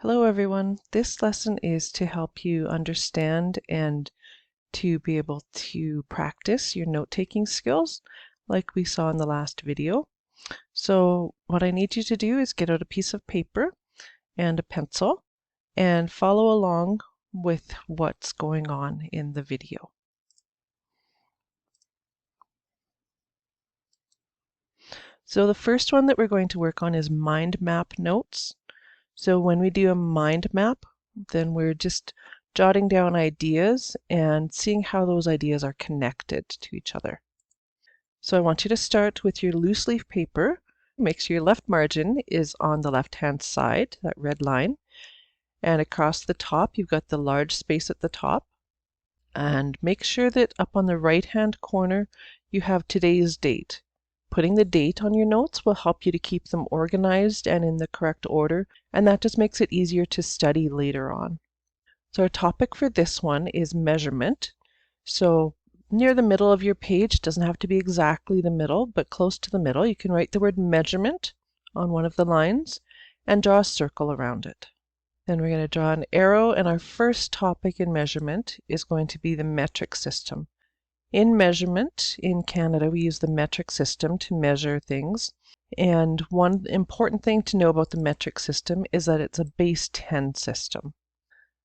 Hello everyone. This lesson is to help you understand and to be able to practice your note-taking skills like we saw in the last video. So what I need you to do is get out a piece of paper and a pencil and follow along with what's going on in the video. So the first one that we're going to work on is mind map notes. So when we do a mind map, then we're just jotting down ideas and seeing how those ideas are connected to each other. So I want you to start with your loose leaf paper. Make sure your left margin is on the left-hand side, that red line. And across the top, you've got the large space at the top. And make sure that up on the right-hand corner, you have today's date. Putting the date on your notes will help you to keep them organized and in the correct order, and that just makes it easier to study later on. So our topic for this one is measurement. So near the middle of your page, doesn't have to be exactly the middle, but close to the middle, you can write the word measurement on one of the lines and draw a circle around it. Then we're going to draw an arrow, and our first topic in measurement is going to be the metric system. In measurement, in Canada, we use the metric system to measure things. And one important thing to know about the metric system is that it's a base 10 system.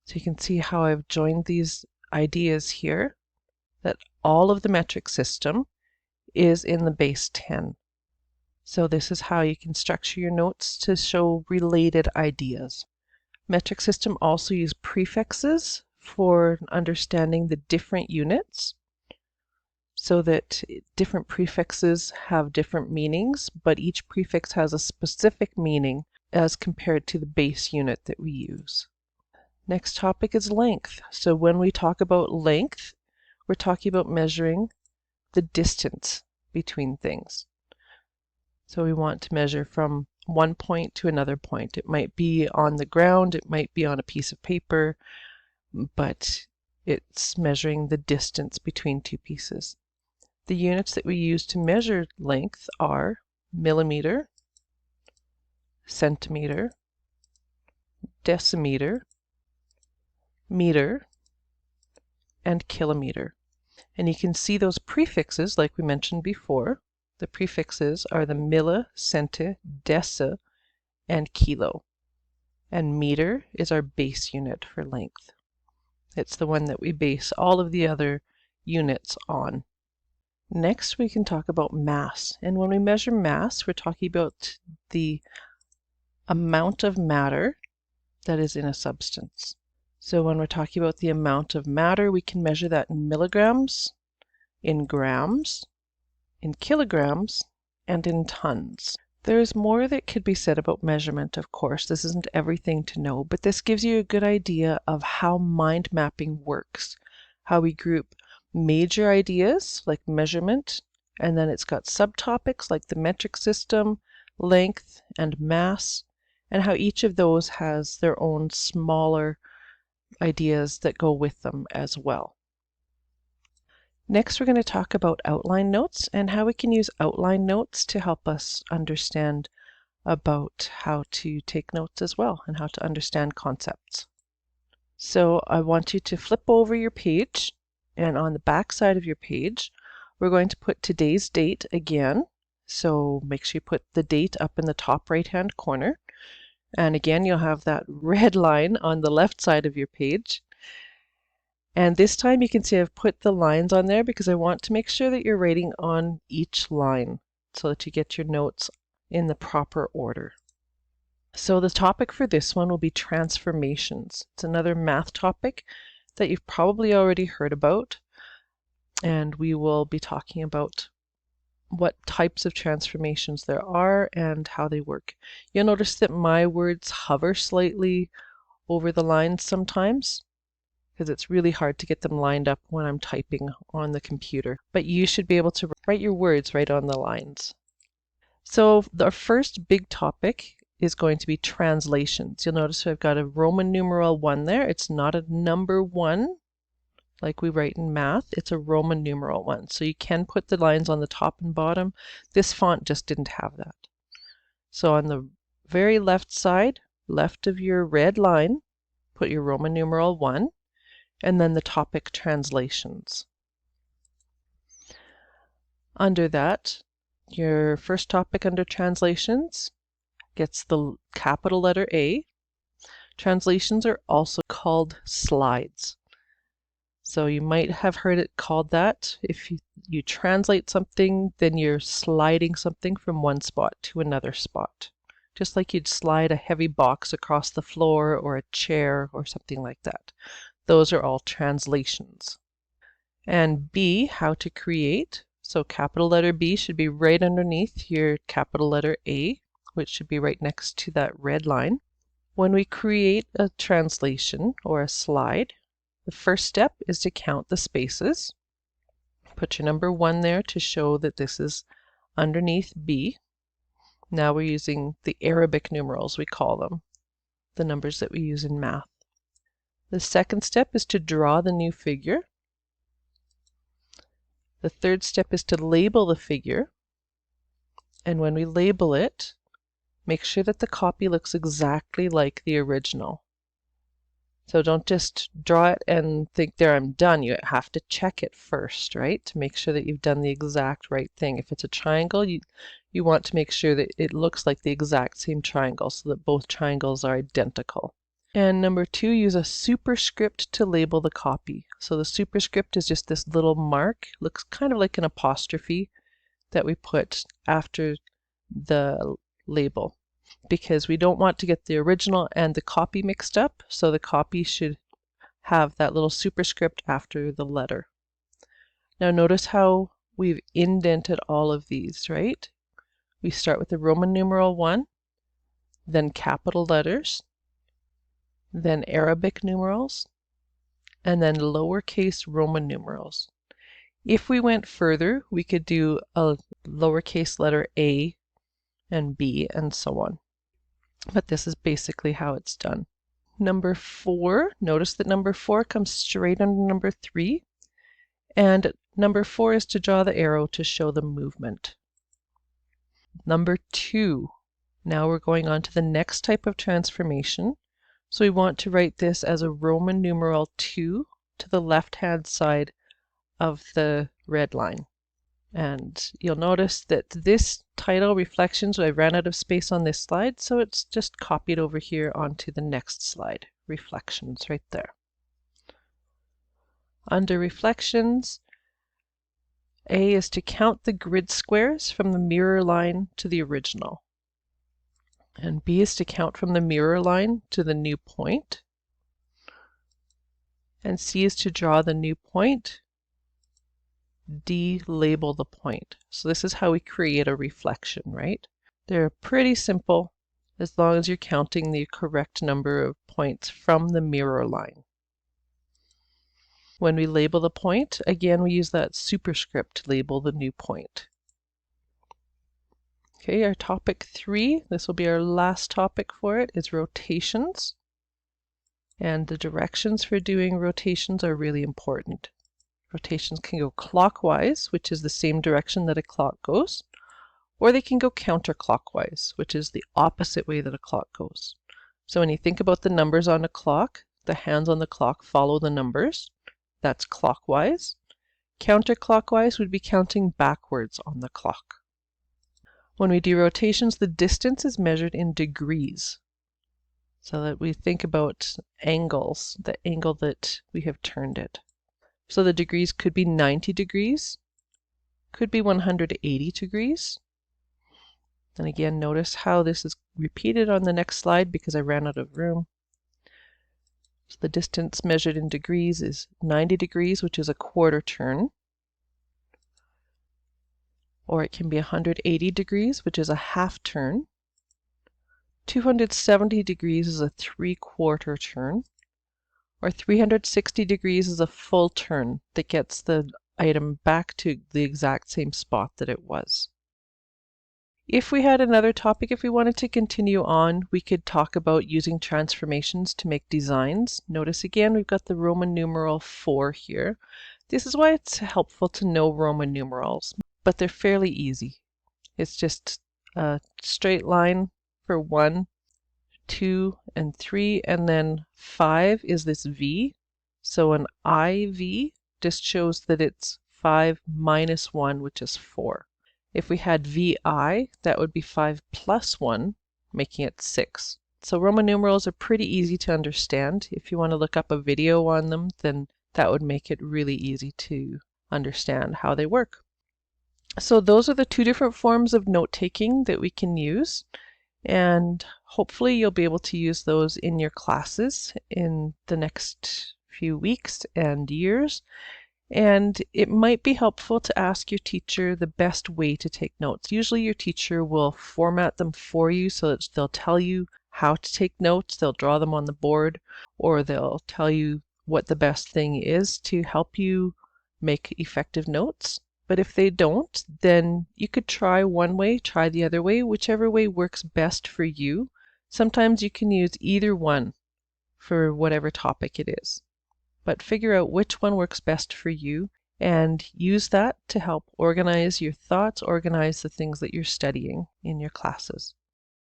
So you can see how I've joined these ideas here, that all of the metric system is in the base 10. So this is how you can structure your notes to show related ideas. Metric system also use prefixes for understanding the different units, so that different prefixes have different meanings, but each prefix has a specific meaning as compared to the base unit that we use. Next topic is length. So when we talk about length, we're talking about measuring the distance between things. So we want to measure from one point to another point. It might be on the ground, it might be on a piece of paper, but it's measuring the distance between two pieces. The units that we use to measure length are millimeter, centimeter, decimeter, meter, and kilometer. And you can see those prefixes like we mentioned before. The prefixes are the milli, centi, deci, and kilo. And meter is our base unit for length. It's the one that we base all of the other units on. Next, we can talk about mass. And when we measure mass, we're talking about the amount of matter that is in a substance. So when we're talking about the amount of matter, we can measure that in milligrams, in grams, in kilograms, and in tons. There's more that could be said about measurement, of course. This isn't everything to know, but this gives you a good idea of how mind mapping works, how we group major ideas like measurement, and then it's got subtopics like the metric system, length, and mass, and how each of those has their own smaller ideas that go with them as well. Next, we're going to talk about outline notes and how we can use outline notes to help us understand about how to take notes as well and how to understand concepts. So I want you to flip over your page, and on the back side of your page, we're going to put today's date again. So make sure you put the date up in the top right-hand corner. And again, you'll have that red line on the left side of your page. And this time you can see I've put the lines on there because I want to make sure that you're writing on each line so that you get your notes in the proper order. So the topic for this one will be transformations. It's another math topic that you've probably already heard about, and we will be talking about what types of transformations there are and how they work. You'll notice that my words hover slightly over the lines sometimes because it's really hard to get them lined up when I'm typing on the computer, but you should be able to write your words right on the lines. So the first big topic is going to be translations. You'll notice I've got a Roman numeral 1 there. It's not a number 1 like we write in math. It's a Roman numeral 1. So you can put the lines on the top and bottom. This font just didn't have that. So on the very left side, left of your red line, put your Roman numeral 1, and then the topic translations. Under that, your first topic under translations gets the capital letter A. Translations are also called slides. So you might have heard it called that. If you translate something, then you're sliding something from one spot to another spot. Just like you'd slide a heavy box across the floor or a chair or something like that. Those are all translations. And B, how to create. So capital letter B should be right underneath your capital letter A, which should be right next to that red line. When we create a translation or a slide, the first step is to count the spaces. Put your number 1 there to show that this is underneath B. Now we're using the Arabic numerals, we call them, the numbers that we use in math. The second step is to draw the new figure. The third step is to label the figure. And when we label it, make sure that the copy looks exactly like the original. So don't just draw it and think, there, I'm done. You have to check it first, right? To make sure that you've done the exact right thing. If it's a triangle, you want to make sure that it looks like the exact same triangle so that both triangles are identical. And number 2, use a superscript to label the copy. So the superscript is just this little mark, looks kind of like an apostrophe that we put after the label, because we don't want to get the original and the copy mixed up, so the copy should have that little superscript after the letter. Now notice how we've indented all of these, right? We start with the Roman numeral 1, then capital letters, then Arabic numerals, and then lowercase Roman numerals. If we went further, we could do a lowercase letter A and B and so on. But this is basically how it's done. Number 4, notice that number 4 comes straight under number 3, and number 4 is to draw the arrow to show the movement. Number 2, now we're going on to the next type of transformation. So we want to write this as a Roman numeral 2 to the left-hand side of the red line. And you'll notice that this title, Reflections, I ran out of space on this slide, so it's just copied over here onto the next slide, Reflections, right there. Under Reflections, A is to count the grid squares from the mirror line to the original. And B is to count from the mirror line to the new point. And C is to draw the new point. D, label the point. So this is how we create a reflection, right? They're pretty simple as long as you're counting the correct number of points from the mirror line. When we label the point, again, we use that superscript to label the new point. Okay, our topic 3, this will be our last topic for it, is rotations. And the directions for doing rotations are really important. Rotations can go clockwise, which is the same direction that a clock goes, or they can go counterclockwise, which is the opposite way that a clock goes. So when you think about the numbers on a clock, the hands on the clock follow the numbers. That's clockwise. Counterclockwise would be counting backwards on the clock. When we do rotations, the distance is measured in degrees. So that we think about angles, the angle that we have turned it. So the degrees could be 90 degrees, could be 180 degrees. And again, notice how this is repeated on the next slide because I ran out of room. So the distance measured in degrees is 90 degrees, which is a quarter turn. Or it can be 180 degrees, which is a half turn. 270 degrees is a 3/4 turn. Or 360 degrees is a full turn that gets the item back to the exact same spot that it was. If we had another topic, if we wanted to continue on, we could talk about using transformations to make designs. Notice again, we've got the Roman numeral 4 here. This is why it's helpful to know Roman numerals, but they're fairly easy. It's just a straight line for 1, 2, and 3, and then 5 is this V. So an IV just shows that it's 5 minus 1, which is 4. If we had VI, that would be 5 plus 1, making it 6. So Roman numerals are pretty easy to understand. If you want to look up a video on them, then that would make it really easy to understand how they work. So those are the two different forms of note-taking that we can use, and hopefully you'll be able to use those in your classes in the next few weeks and years. And it might be helpful to ask your teacher the best way to take notes. Usually your teacher will format them for you so that they'll tell you how to take notes. They'll draw them on the board, or they'll tell you what the best thing is to help you make effective notes. But if they don't, then you could try one way, try the other way, whichever way works best for you. Sometimes you can use either one for whatever topic it is. But figure out which one works best for you and use that to help organize your thoughts, organize the things that you're studying in your classes.